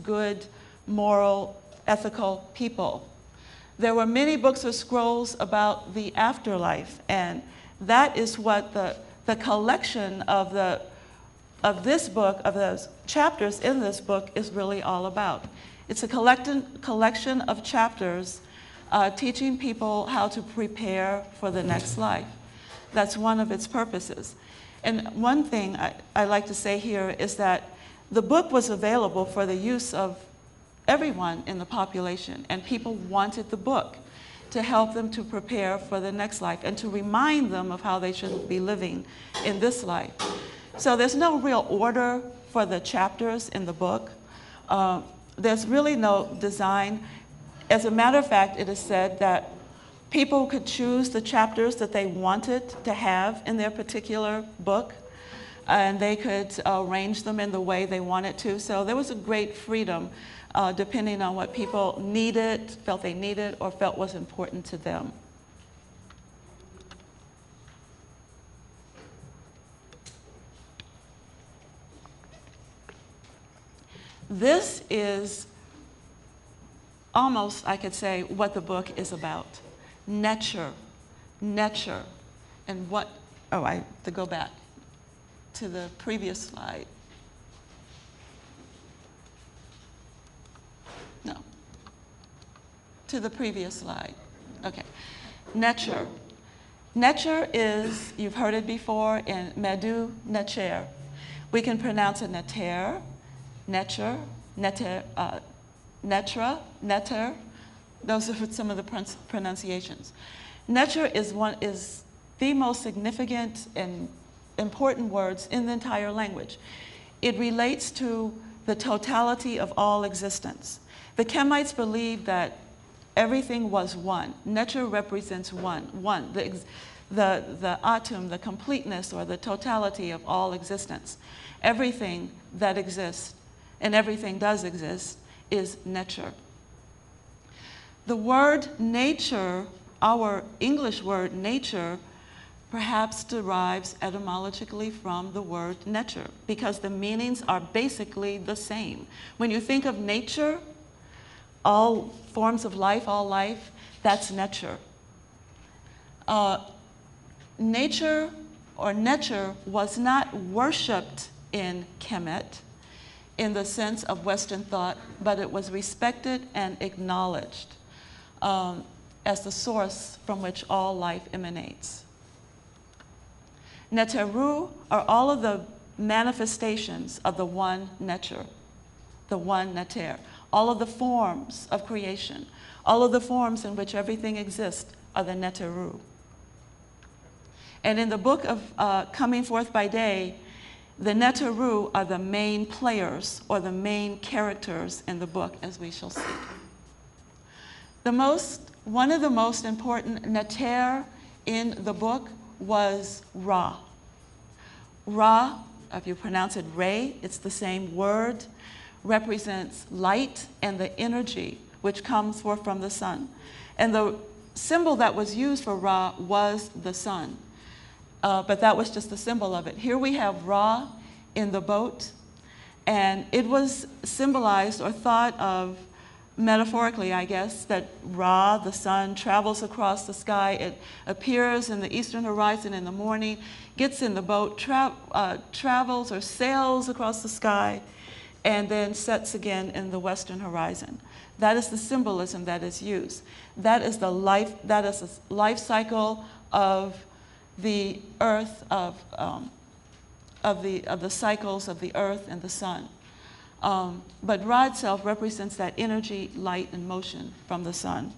good, moral, ethical people. There were many books or scrolls about the afterlife, and that is what the collection of this book, of those chapters in this book, is really all about. It's a collection of chapters teaching people how to prepare for the next life. That's one of its purposes. And one thing I like to say here is that the book was available for the use of everyone in the population, and people wanted the book to help them to prepare for the next life and to remind them of how they should be living in this life. So there's no real order for the chapters in the book. There's really no design. As a matter of fact, it is said that people could choose the chapters that they wanted to have in their particular book, and they could arrange them in the way they wanted to. So there was a great freedom depending on what people needed, felt they needed, or felt was important to them. This is almost, I could say, what the book is about. Nature. And what, oh, I have to go back to the previous slide. No. To the previous slide. Okay. Nature. Nature is, you've heard it before, in Medu Necher. We can pronounce it Neter, Necher, Neter, Netra, Neter. Those are some of the pronunciations. Nature is the most significant and important words in the entire language. It relates to the totality of all existence. The Kemites believed that everything was one. Nature represents one, the atum, the completeness or the totality of all existence. Everything that exists and everything does exist is nature. The word nature, our English word nature, perhaps derives etymologically from the word nature, because the meanings are basically the same. When you think of nature, all forms of life, all life, that's nature. Nature or nature was not worshipped in Kemet in the sense of Western thought, but it was respected and acknowledged as the source from which all life emanates. Neteru are all of the manifestations of the one nature, the one neter. All of the forms of creation, all of the forms in which everything exists are the neteru. And in the book of Coming Forth by Day, the neteru are the main players or the main characters in the book, as we shall see. One of the most important neter in the book was Ra. Ra, if you pronounce it Re, it's the same word, represents light and the energy which comes forth from the sun. And the symbol that was used for Ra was the sun. But that was just the symbol of it. Here we have Ra in the boat, and it was symbolized or thought of metaphorically, I guess, that Ra, the sun, travels across the sky. It appears in the eastern horizon in the morning, gets in the boat, travels or sails across the sky, and then sets again in the western horizon. That is the symbolism that is used. That is the life cycle of the earth, of the cycles of the earth and the sun. But Ra itself represents that energy, light, and motion from the sun.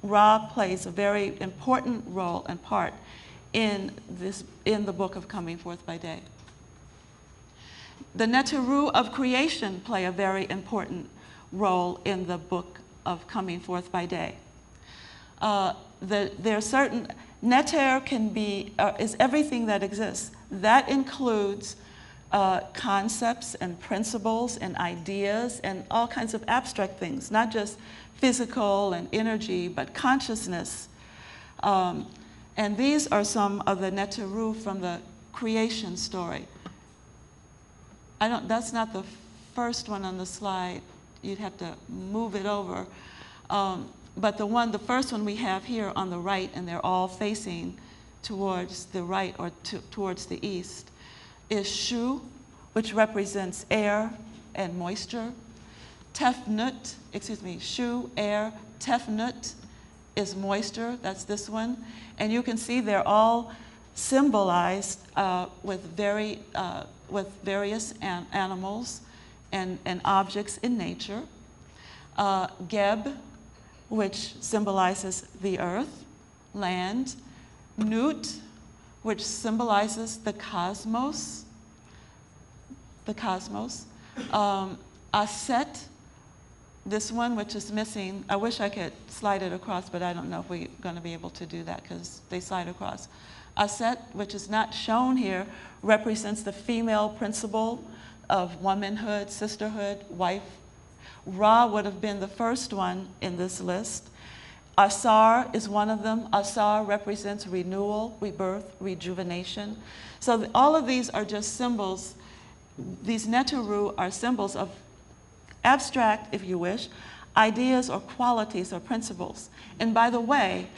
Ra plays a very important role and part in the book of Coming Forth by Day. The Neteru of creation play a very important role in the book of Coming Forth by Day. There are certain, Neter is everything that exists. That includes concepts and principles and ideas and all kinds of abstract things, not just physical and energy, but consciousness. And these are some of the Neteru from the creation story. That's not the first one on the slide. you'd have to move it over. But the first one we have here on the right, and they're all facing towards the right or towards the east, is shu, which represents air and moisture. Tefnut, shu, air. Tefnut is moisture, that's this one. And you can see they're all symbolized with various animals and objects in nature. Geb, which symbolizes the earth, land. Nut, which symbolizes the cosmos. Aset, this one, which is missing. I wish I could slide it across, but I don't know if we're going to be able to do that because they slide across. Aset, which is not shown here, represents the female principle of womanhood, sisterhood, wife. Ra would have been the first one in this list. Asar is one of them. Asar represents renewal, rebirth, rejuvenation. So all of these are just symbols. These Neteru are symbols of abstract, if you wish, ideas or qualities or principles. And by the way,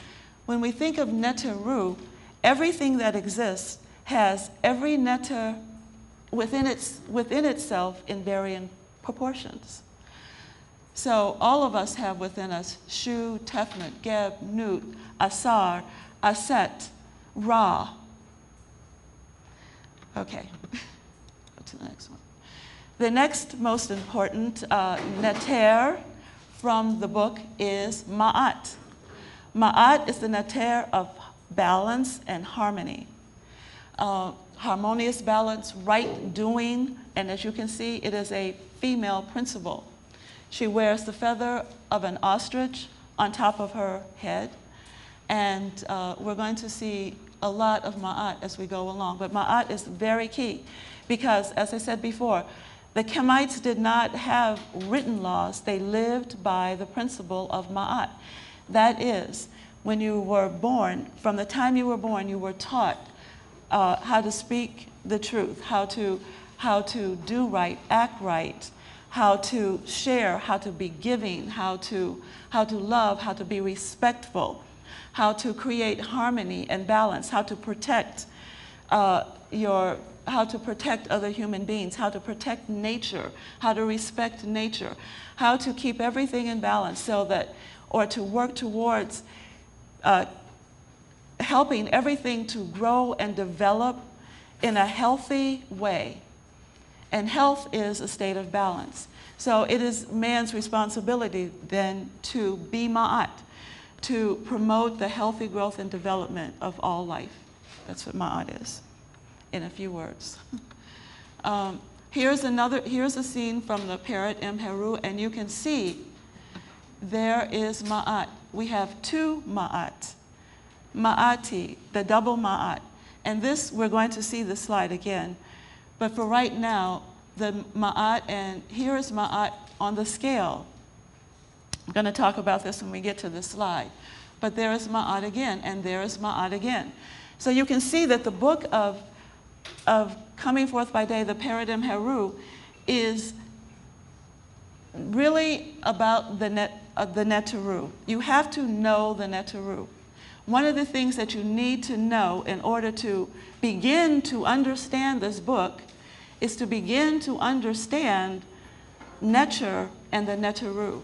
when we think of Neteru, everything that exists has every Neter within itself in varying proportions. So all of us have within us Shu, Tefnut, Geb, Nut, Asar, Aset, Ra. Okay, go to the next one. The next most important neter from the book is Ma'at. Ma'at is the neter of balance and harmony. Harmonious balance, right doing, and as you can see, it is a female principle. She wears the feather of an ostrich on top of her head, and we're going to see a lot of Ma'at as we go along. But Ma'at is very key because, as I said before, the Kemites did not have written laws. They lived by the principle of Ma'at. That is, when you were born, from the time you were born, you were taught how to speak the truth, how to do right, act right, how to share, how to be giving, how to love, how to be respectful, how to create harmony and balance, how to protect how to protect other human beings, how to protect nature, how to respect nature, how to keep everything in balance so that, or to work towards helping everything to grow and develop in a healthy way. And health is a state of balance. So it is man's responsibility then to be Ma'at, to promote the healthy growth and development of all life. That's what Ma'at is, in a few words. Here's a scene from the Parrot Heru, and you can see there is Ma'at. We have two Ma'at. Ma'ati, the double Ma'at. And this, we're going to see the slide again. But for right now, the Ma'at, and here is Ma'at on the scale. I'm going to talk about this when we get to the slide. But there is Ma'at again, and there is Ma'at again. So you can see that the book of Coming Forth by Day, the Parrot Heru, is really about the Neteru. You have to know the Neteru. One of the things that you need to know in order to begin to understand this book is to begin to understand Neter and the Neteru.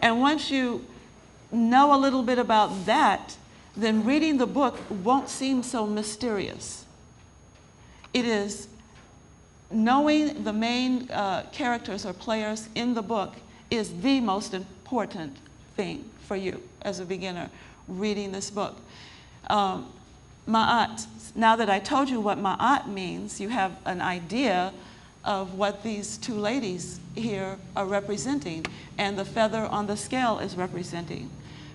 And once you know a little bit about that, then reading the book won't seem so mysterious. It is knowing the main characters or players in the book is the most important thing for you as a beginner reading this book. Ma'at. Now that I told you what Ma'at means, you have an idea of what these two ladies here are representing, and the feather on the scale is representing.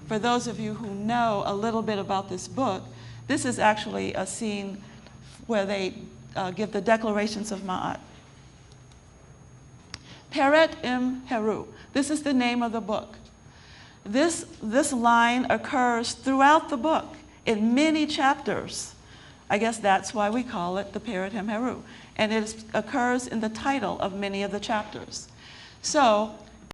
For those of you who know a little bit about this book, this is actually a scene where they give the declarations of Ma'at. Parrot Heru. This is the name of the book. This line occurs throughout the book in many chapters. I guess that's why we call it the Parrot Heru. And it occurs in the title of many of the chapters. So